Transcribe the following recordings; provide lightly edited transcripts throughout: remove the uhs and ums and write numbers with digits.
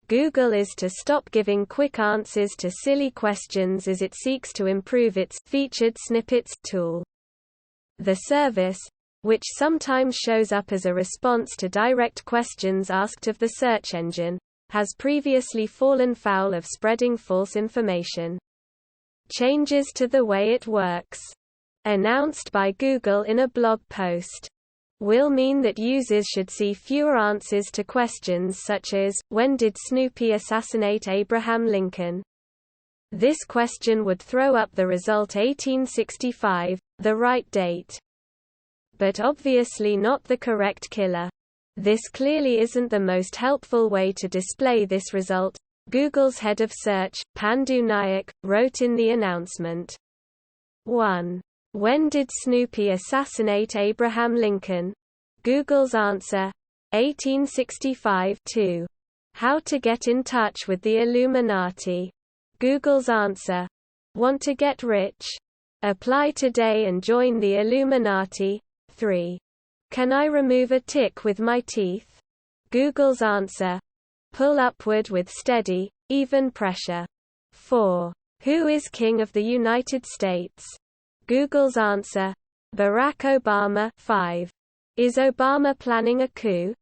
Google is to stop giving quick answers to silly questions as it seeks to improve its featured snippets tool. The service, which sometimes shows up as a response to direct questions asked of the search engine, has previously fallen foul of spreading false information. Changes to the way it works, announced by Google in a blog post, will mean that users should see fewer answers to questions such as, when did Snoopy assassinate Abraham Lincoln? This question would throw up the result 1865, the right date. But obviously not the correct killer. This clearly isn't the most helpful way to display this result, Google's head of search, Pandu Nayak, wrote in the announcement. 1. When did Snoopy assassinate Abraham Lincoln? Google's answer: 1865. 2. How to get in touch with the Illuminati? Google's answer: want to get rich? Apply today and join the Illuminati. 3. Can I remove a tick with my teeth? Google's answer: pull upward with steady, even pressure. 4. Who is King of the United States? Google's answer: Barack Obama. 5. Is Obama planning a coup?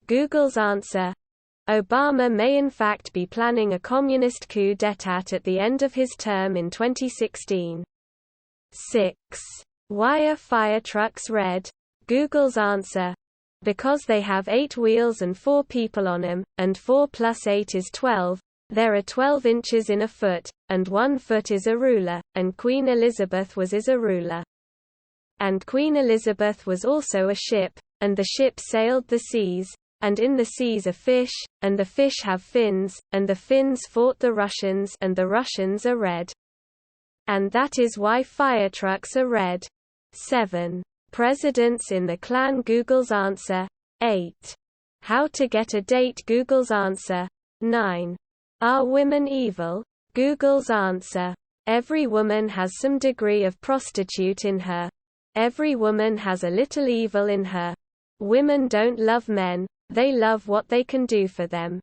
Google's answer: Obama may in fact be planning a communist coup d'état at the end of his term in 2016. 6. Why are fire trucks red? Google's answer: because they have 8 wheels and 4 people on them, and 4 plus 8 is 12. There are 12 inches in a foot, and 1 foot is a ruler, and Queen Elizabeth was a ruler. And Queen Elizabeth was also a ship, and the ship sailed the seas, and in the seas are fish, and the fish have fins, and the fins fought the Russians, and the Russians are red. And that is why fire trucks are red. 7. Presidents in the Klan. Google's answer: 8. How to get a date? Google's answer: 9. Are women evil? Google's answer: every woman has some degree of prostitute in her. Every woman has a little evil in her. Women don't love men, they love what they can do for them.